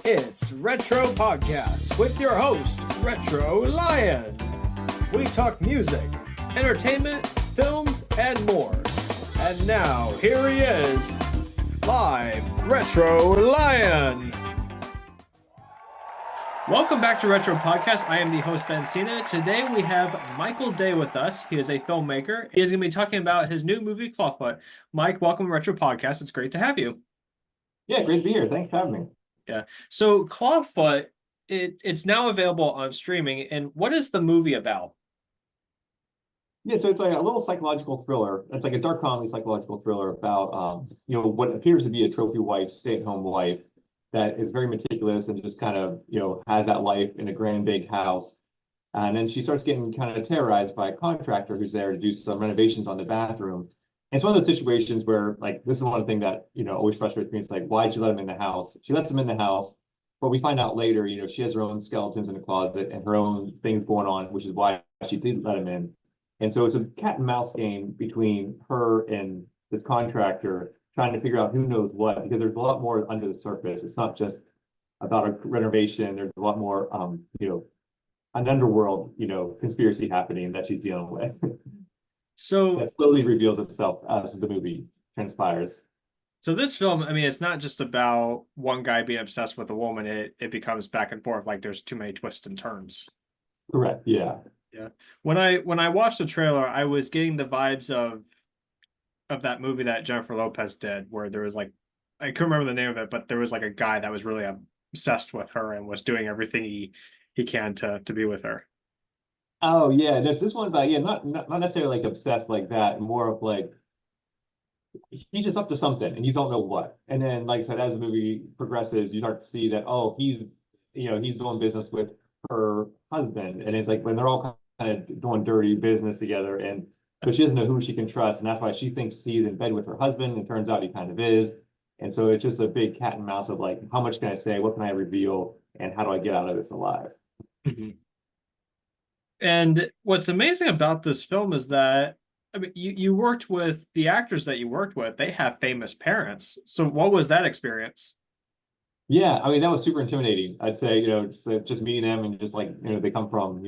It's Retro Podcast with your host, Retro Lion. We talk music, entertainment, films, and more. And now, here he is, live, Retro Lion. Welcome back to Retro Podcast. I am the host, Ben Cena. Today we have Michael Day with us. He is a filmmaker. He is going to be talking about his new movie, Clawfoot. Mike, welcome to Retro Podcast. It's great to have you. Yeah, great to be here. Thanks for having me. Yeah. So Clawfoot, it's now available on streaming. And what is the movie about? Yeah, so it's like a little psychological thriller. It's like a dark comedy psychological thriller about what appears to be a trophy wife, stay-at-home wife that is very meticulous and just kind of, has that life in a grand big house. And then she starts getting kind of terrorized by a contractor who's there to do some renovations on the bathroom. And it's one of those situations where, like, this is one thing that, always frustrates me. It's like, why'd you let him in the house? She lets him in the house, but we find out later, she has her own skeletons in the closet and her own things going on, which is why she did let him in. And so it's a cat and mouse game between her and this contractor trying to figure out who knows what, because there's a lot more under the surface. It's not just about a renovation. There's a lot more, an underworld, conspiracy happening that she's dealing with. So that slowly reveals itself as the movie transpires. So this film, I mean, it's not just about one guy being obsessed with a woman. It becomes back and forth. Like there's too many twists and turns. Correct. Yeah. Yeah. When I watched the trailer, I was getting the vibes of that movie that Jennifer Lopez did, where there was like, I couldn't remember the name of it, but there was like a guy that was really obsessed with her and was doing everything he can to be with her. Oh yeah, this one about not necessarily like obsessed like that, more of like he's just up to something and you don't know what. And then, like I said, as the movie progresses, you start to see that he's doing business with her husband, and it's like when they're all kind of doing dirty business together, and but she doesn't know who she can trust, and that's why she thinks he's in bed with her husband, and it turns out he kind of is. And so it's just a big cat and mouse of like, how much can I say? What can I reveal? And how do I get out of this alive? Mhm. And what's amazing about this film is that, I mean, you worked with the actors that you worked with. They have famous parents. So what was that experience? Yeah, I mean that was super intimidating. I'd say, just meeting them and just like, they come from,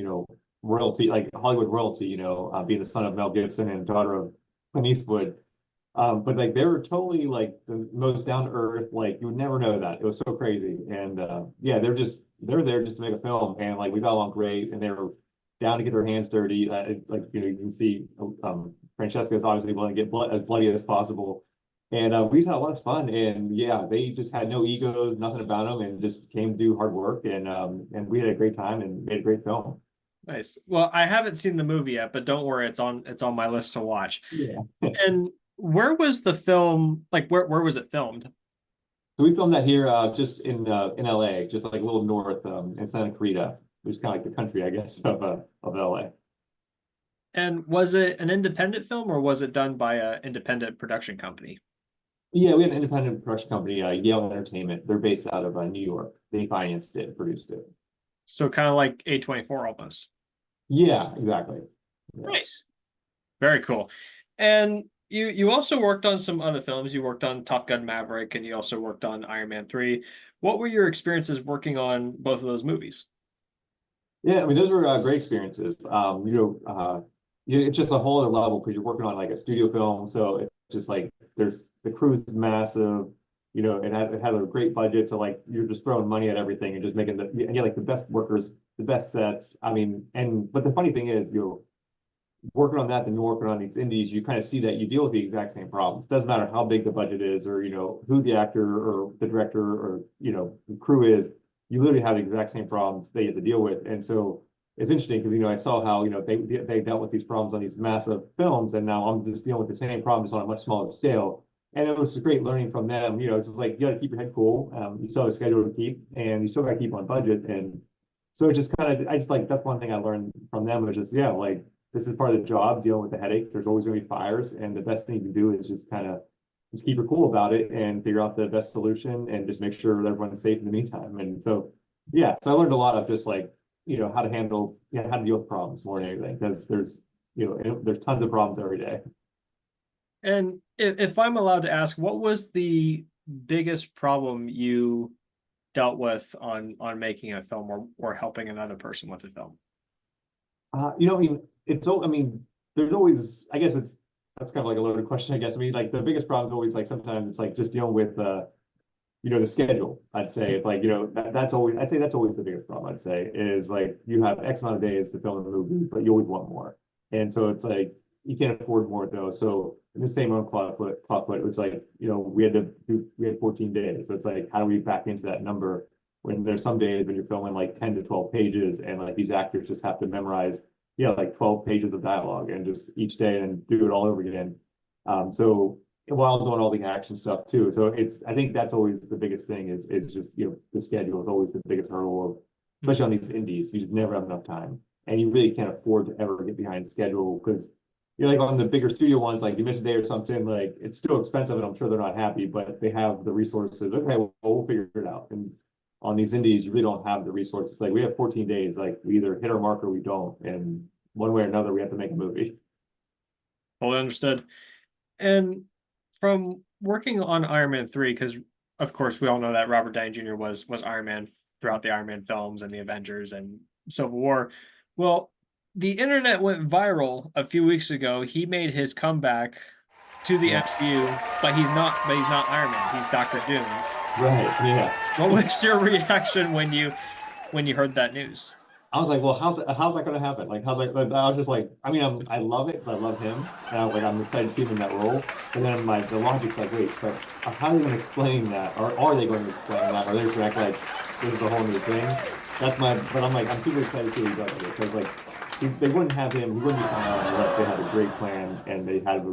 royalty, like Hollywood royalty, being the son of Mel Gibson and daughter of Clint Eastwood. But like they were totally like the most down to earth, like you would never know that. It was so crazy. And yeah, they're there just to make a film, and like we got along great, and they were down to get their hands dirty. Like you can see, Francesca is obviously willing to get as bloody as possible. And we just had a lot of fun, and yeah, they just had no egos, nothing about them, and just came to do hard work, and we had a great time and made a great film. Nice. Well, I haven't seen the movie yet, but don't worry, it's on my list to watch. Yeah. And where was the film? Like where was it filmed? So we filmed that here, just in LA, just like a little north, in Santa Clarita, which is kind of like the country, I guess, of LA. And was it an independent film or was it done by an independent production company? Yeah, we had an independent production company, Yale Entertainment. They're based out of New York. They financed it, produced it. So kind of like A24 almost. Yeah, exactly. Yeah. Nice. Very cool. And you also worked on some other films. You worked on Top Gun Maverick and you also worked on Iron Man 3. What were your experiences working on both of those movies? Yeah, I mean, those were great experiences. It's just a whole other level because you're working on like a studio film. So it's just like there's the crew's massive, it had a great budget. So like you're just throwing money at everything and just making like the best workers, the best sets. I mean, but the funny thing is, working on that than you're working on these indies, you kind of see that you deal with the exact same problems. Doesn't matter how big the budget is or, who the actor or the director or, the crew is, you literally have the exact same problems they have to deal with. And so it's interesting because, I saw how, they dealt with these problems on these massive films, and now I'm just dealing with the same problems on a much smaller scale. And it was just great learning from them. It's just like, you got to keep your head cool. You still have a schedule to keep, and you still got to keep on budget. And so it just kind of, I just like, that's one thing I learned from them was just, yeah, like, this is part of the job, dealing with the headaches. There's always going to be fires, and the best thing you can do is just kind of just keep it cool about it and figure out the best solution and just make sure that everyone's safe in the meantime. And so, yeah, so I learned a lot of just like, how to handle, how to deal with problems more than anything, because there's tons of problems every day. And if I'm allowed to ask, what was the biggest problem you dealt with on making a film or helping another person with a film? I mean, I mean, there's always, I guess that's kind of like a loaded question, I guess. I mean, like the biggest problem is always like sometimes it's like just dealing with the schedule. I'd say it's like, I'd say that's always the biggest problem, I'd say, is like you have X amount of days to film a movie, but you always want more. And so it's like you can't afford more though. So in the same on Clawfoot, it was like, we had 14 days. So it's like, how do we back into that number when there's some days when you're filming like 10 to 12 pages and like these actors just have to memorize, like 12 pages of dialogue and just each day and do it all over again. So while doing all the action stuff too. So I think that's always the biggest thing is just, the schedule is always the biggest hurdle of, especially on these indies, you just never have enough time. And you really can't afford to ever get behind schedule because like on the bigger studio ones, like you miss a day or something, like it's still expensive and I'm sure they're not happy, but they have the resources. Okay, well, we'll figure it out. And on these indies, you really don't have the resources. Like we have 14 days, like we either hit our mark or we don't. And one way or another, we have to make a movie. Totally understood. And from working on Iron Man 3, because of course we all know that Robert Downey Jr. was Iron Man throughout the Iron Man films and the Avengers and Civil War. Well, the internet went viral a few weeks ago. He made his comeback to the MCU, but he's not Iron Man. He's Doctor Doom. Right. Yeah. What was your reaction when you heard that news? I was like, well, how's that going to happen? Like, I was just like, I mean, I love it because I love him. And I'm excited to see him in that role. And then the logic's like, wait, but how are they going to explain that? Or are they going to explain that? Or they're just act like this is a whole new thing? But I'm like, I'm super excited to see what he does with it. Because like, they wouldn't have him, he wouldn't be signed on unless they had a great plan and they had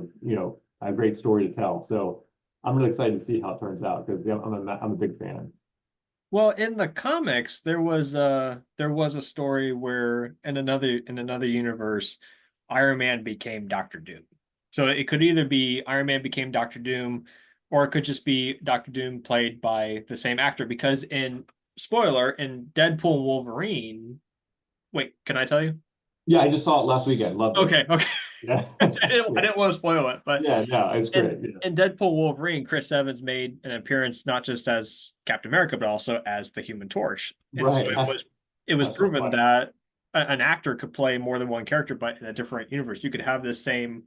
a great story to tell. So I'm really excited to see how it turns out because I'm a big fan. Well, in the comics, there was a story where in another universe, Iron Man became Doctor Doom. So it could either be Iron Man became Doctor Doom, or it could just be Doctor Doom played by the same actor. Because in spoiler, in Deadpool and Wolverine, wait, can I tell you? Yeah, I just saw it last weekend. Loved it. Okay. Yeah. I didn't want to spoil it, but yeah, no, it's great. Yeah. in Deadpool Wolverine, Chris Evans made an appearance not just as Captain America, but also as the Human Torch. And Right. so it was That's so proven funny. that an actor could play more than one character, but in a different universe. You could have the same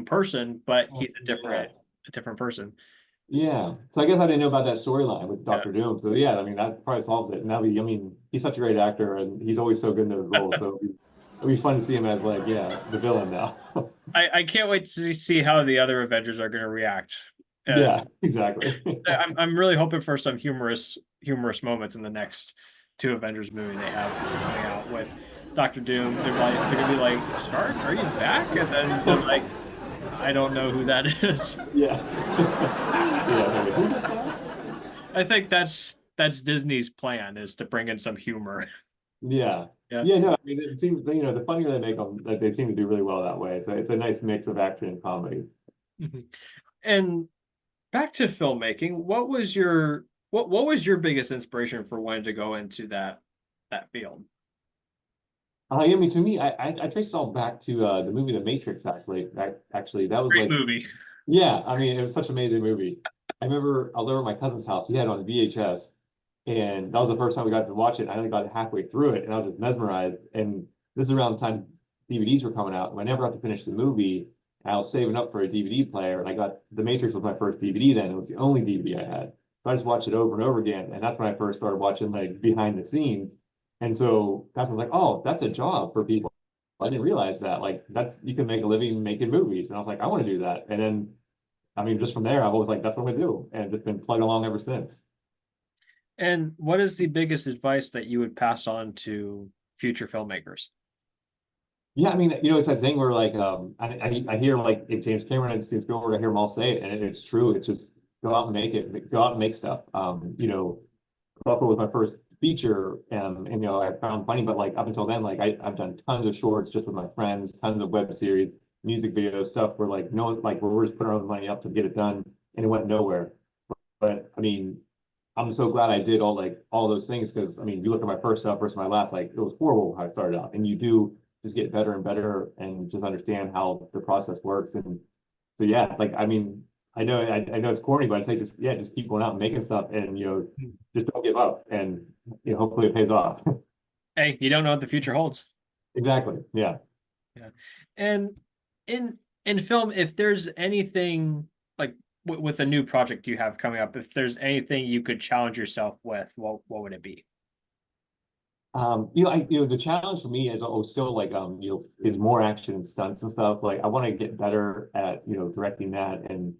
person, but he's a different person. Yeah. So I guess I didn't know about that storyline with Yeah. Doctor Doom. So yeah, I mean that probably solves it. Now I mean, he's such a great actor and he's always so good in those roles. So it'll be fun to see him as like, the villain now. I can't wait to see how the other Avengers are going to react. Yeah, exactly. I'm really hoping for some humorous moments in the next two Avengers movie they have coming out with Doctor Doom. They're gonna be like, Stark, are you back? And then they're like, I don't know who that is. Yeah. Yeah. Who's this guy? I think that's Disney's plan, is to bring in some humor. Yeah. Yeah. Yeah, no, I mean it seems the funnier they make them, like they seem to do really well that way. So it's a nice mix of action and comedy. Mhm. And back to filmmaking, what was your biggest inspiration for wanting to go into that field? I mean, to me, I traced it all back to the movie The Matrix. Actually, that was Great like, movie. yeah. I mean, it was such an amazing movie. I remember I was over at my cousin's house. He had it on VHS, and that was the first time we got to watch it. I only got halfway through it, and I was just mesmerized. And this is around the time DVDs were coming out. And I never got to finish the movie. And I was saving up for a DVD player, and I got The Matrix was my first DVD. Then it was the only DVD I had. So I just watched it over and over again, and that's when I first started watching like behind the scenes. And so that's when I was like, oh, that's a job for people. I didn't realize that. Like you can make a living making movies. And I was like, I want to do that. And then I mean, just from there, I've always like, that's what I'm gonna do. And just been plugging along ever since. And what is the biggest advice that you would pass on to future filmmakers? Yeah, I mean, it's that thing where like I hear like if James Cameron and Steven Spielberg, I hear them all say it, and it's true. It's just go out and make it, go out and make stuff. Clawfoot was my first feature, and I found funny, but like up until then, like I've done tons of shorts just with my friends, tons of web series, music videos, stuff where like no one like where we're just putting our own money up to get it done, and it went nowhere. But I mean, I'm so glad I did all those things because I mean, you look at my first stuff versus my last, like it was horrible how I started out, and you do just get better and better and just understand how the process works. And so yeah, like I mean, I know it's corny, but I'd say just keep going out and making stuff, and just don't give up, and hopefully it pays off. Hey, you don't know what the future holds. Exactly. Yeah. Yeah. And in in film, if there's anything like with a new project you have coming up, if there's anything you could challenge yourself with, what would it be? The challenge for me is still like is more action and stunts and stuff. Like I want to get better at directing that and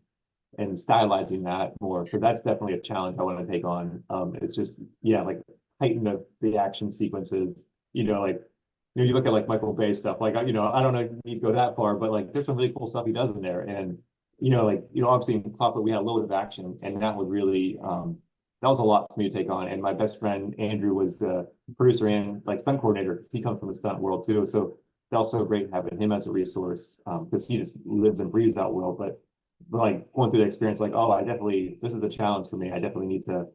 stylizing that more. So that's definitely a challenge I want to take on. It's just like heighten the action sequences. Like you look at like Michael Bay stuff. Like I don't know if you need to go that far, but like there's some really cool stuff he does in there. And obviously in Clawfoot we had a load of action, and that was really that was a lot for me to take on. And my best friend Andrew was the producer and like stunt coordinator because he comes from the stunt world too. So it's also great having him as a resource because he just lives and breathes that world. But like going through the experience, like, oh, this is a challenge for me. I definitely need to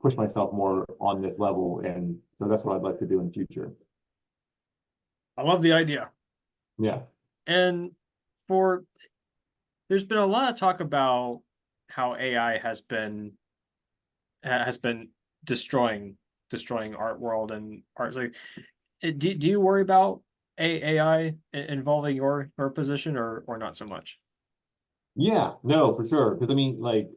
push myself more on this level. And so that's what I'd like to do in the future. I love the idea. Yeah. And for there's been a lot of talk about how AI has been destroying art world and art. Like, do you worry about AI involving your position or not so much? Yeah, no, for sure. Because I mean, like,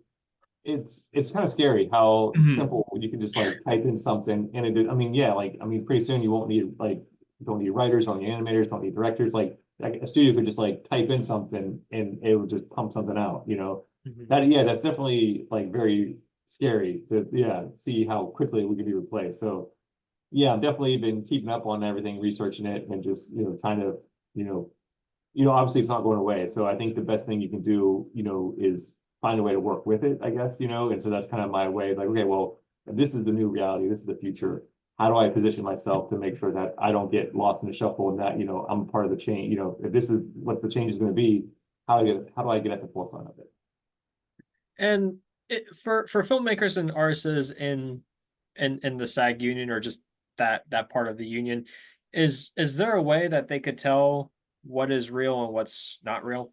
it's kind of scary how Mhm. simple you can just like type in something and I mean, yeah, like I mean, pretty soon you won't need like don't need writers, don't need animators, don't need directors. Like a studio could just like type in something and it would just pump something out. Mhm. That's definitely like very scary to see how quickly we can be replaced. So yeah, I've definitely been keeping up on everything, researching it, and just trying to you know obviously it's not going away. So I think the best thing you can do, is find a way to work with it, I guess, and so that's kind of my way, like, okay, well, this is the new reality, this is the future. How do I position myself to make sure that I don't get lost in the shuffle and that, I'm part of the change, if this is what the change is going to be, how do I get at the forefront of it? And for filmmakers and artists in the SAG union or just that part of the union, is there a way that they could tell what is real and what's not real?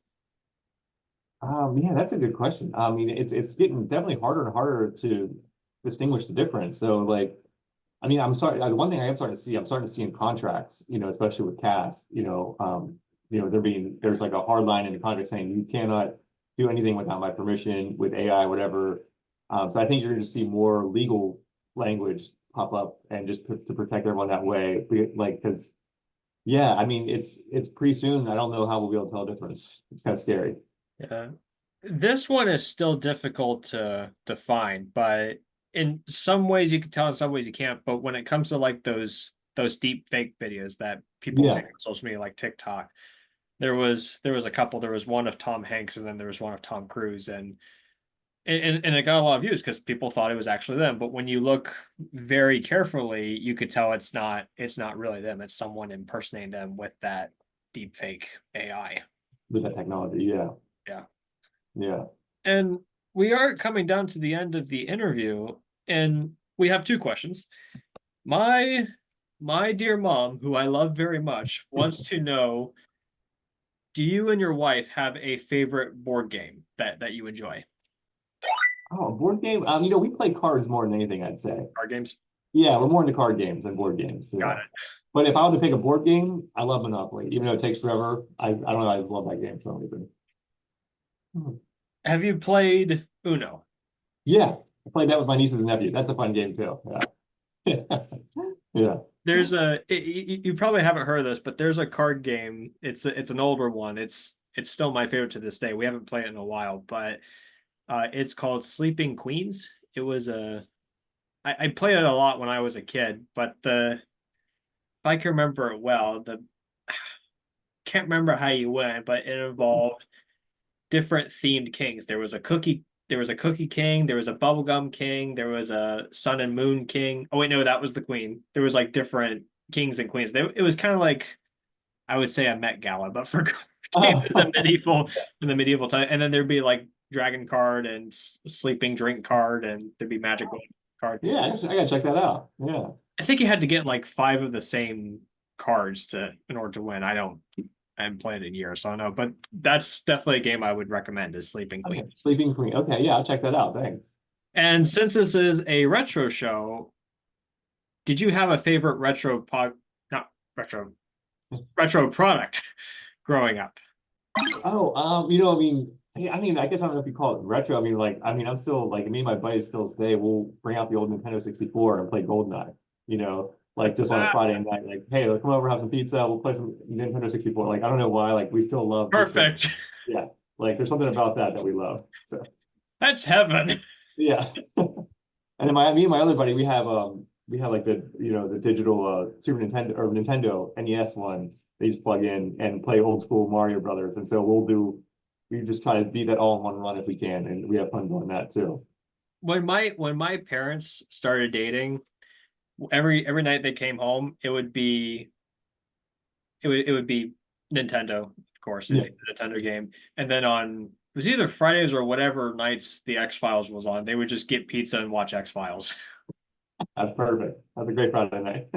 Yeah, that's a good question. I mean, it's getting definitely harder and harder to distinguish the difference. So like I mean, I'm sorry. One thing I am starting to see, I'm starting to see in contracts, especially with cast, there's like a hard line in the contract saying you cannot do anything without my permission with AI, whatever. So I think you're going to see more legal language pop up and just to protect everyone that way. Like, because yeah, I mean, it's pretty soon. I don't know how we'll be able to tell the difference. It's kind of scary. Yeah. This one is still difficult to find, but in some ways you can tell, in some ways you can't. But when it comes to like those deep fake videos that people Yeah, make on social media like TikTok, there was a couple. There was one of Tom Hanks and then there was one of Tom Cruise, and it got a lot of views because people thought it was actually them. But when you look very carefully, you could tell it's not really them. It's someone impersonating them with that deep fake AI. with that technology. Yeah, Yeah. yeah. And we are coming down to the end of the interview, and we have two questions. My my dear mom, who I love very much, wants to know, do you and your wife have a favorite board game that you enjoy? Oh, board game. We play cards more than anything, I'd say. Card games? Yeah, we're more into card games than board games. Got Yeah. it. But if I were to pick a board game, I love Monopoly. Even though it takes forever, I don't know, I just love that game for some reason. Hmm. Have you played Uno? Yeah, I played that with my nieces and nephews. That's a fun game too. Yeah. Yeah. There's you probably haven't heard of this, but there's a card game. It's an older one. It's still my favorite to this day. We haven't played it in a while, but it's called Sleeping Queens. It was I played it a lot when I was a kid, but if I can remember it well, the can't remember how you went, but it involved different themed kings. There was a cookie king, there was a bubblegum king, there was a sun and moon king. Oh wait, no, that was the queen. There was like different kings and queens. It was kind of like I would say a Met Gala, but for games in the medieval time. And then there'd be like dragon card and sleeping drink card, and there'd be magic card. Yeah, I gotta check that out. Yeah. I think you had to get like five of the same cards to in order to win. I don't. haven't played it in years, so I don't know. But that's definitely a game I would recommend is Sleeping Queen. Okay, Sleeping Queen. Okay, yeah, I'll check that out. Thanks. And since this is a retro show, did you have a favorite not retro product growing up? Oh, I mean, I guess I don't know if you call it retro. I mean, like, I'm still like me and my buddies still today. We'll bring out the old Nintendo 64 and play GoldenEye. Like just on a Friday night. Like, hey, let's come over, have some pizza. We'll play some Nintendo 64. Like, I don't know why. Like, we still love. Perfect. Yeah, like there's something about that we love. So that's heaven. Yeah. And then me and my other buddy, we have like the digital Super Nintendo or Nintendo NES one. They just plug in and play old school Mario Brothers, and so we just try to beat that all in one run if we can, and we have fun doing that too. When my parents started dating, every night they came home, it would be Nintendo, of course, the Nintendo game, and then it was either Fridays or whatever nights the X-Files was on, they would just get pizza and watch X-Files. That's perfect. That's a great Friday night.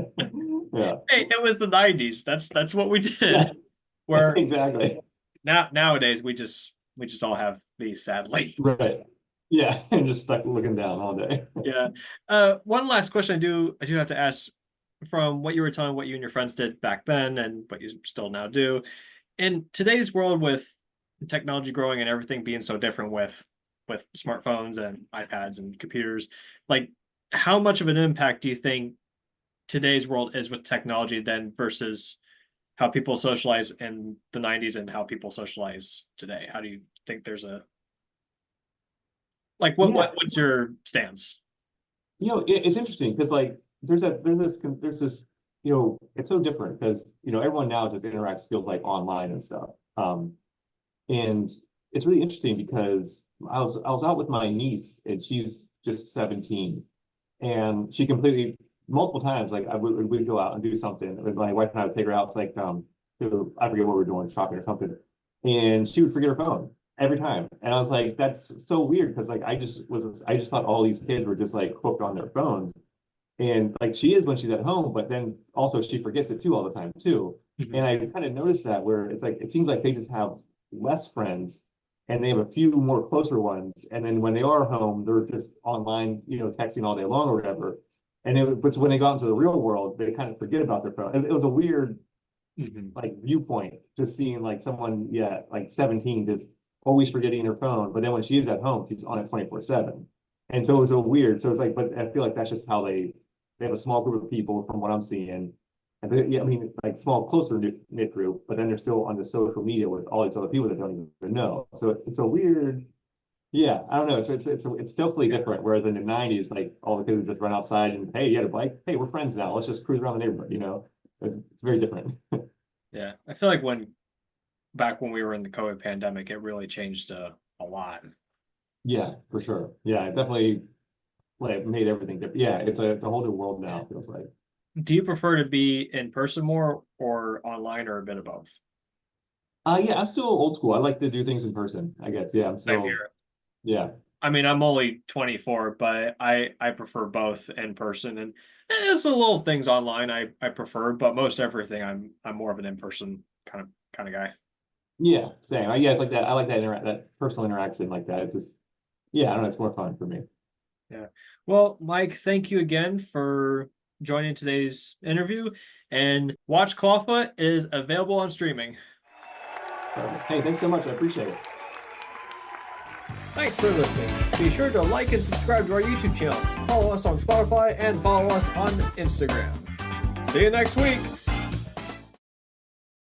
Yeah. Hey, it was the 90s. That's what we did. Yeah. Where exactly. Nowadays we just all have these, sadly. Right. Yeah, and just stuck looking down all day. Yeah. One last question I do have to ask, from what you were telling, what you and your friends did back then and what you still now do. In today's world, with technology growing and everything being so different with smartphones and iPads and computers, like, how much of an impact do you think today's world is with technology then versus how people socialize in the 90s and how people socialize today? How do you think there's a what's your stance? It's interesting because like there's this it's so different because everyone now just interacts, feels like, online and stuff. And it's really interesting because I was out with my niece, and she's just 17, and she completely, multiple times, like we'd go out and do something. My wife and I would take her out to I forget what we were doing, shopping or something, and she would forget her phone every time. And I was like, that's so weird because like I just thought all these kids were just like hooked on their phones, and like she is when she's at home, but then also she forgets it too all the time too. Mm-hmm. And I kind of noticed that where it's like it seems like they just have less friends and they have a few more closer ones, and then when they are home they're just online, texting all day long or whatever. But when they got into the real world, they kind of forget about their phone. It was a weird like viewpoint, just seeing like someone like 17 just always forgetting her phone, but then when she is at home she's on it 24/7. And so it was a weird, so it's like, but I feel like that's just how they have a small group of people from what I'm seeing. And like small, closer knit group, but then they're still on the social media with all these other people that don't even know. So it's a weird, I don't know. It's definitely different. Whereas in the 90s, like all the kids would just run outside and, hey, you had a bike? Hey, we're friends now. Let's just cruise around the neighborhood. It's very different. Yeah, I feel like back when we were in the COVID pandemic, it really changed a lot. Yeah, for sure. Yeah, it definitely made everything different. Yeah, it's a whole new world now, it feels like. Do you prefer to be in person more or online, or a bit of both? Yeah, I'm still old school. I like to do things in person, I guess. Yeah, I'm still. Same here. Yeah. I mean, I'm only 24, but I prefer both in person, and it's the little things online I prefer, but most everything I'm more of an in-person kind of guy. Yeah, same. I guess like that. I like that personal interaction like that. It just, I don't know, it's more fun for me. Yeah. Well, Mike, thank you again for joining today's interview, and watch Clawfoot is available on streaming. Hey, thanks so much. I appreciate it. Thanks for listening. Be sure to like and subscribe to our YouTube channel. Follow us on Spotify and follow us on Instagram. See you next week.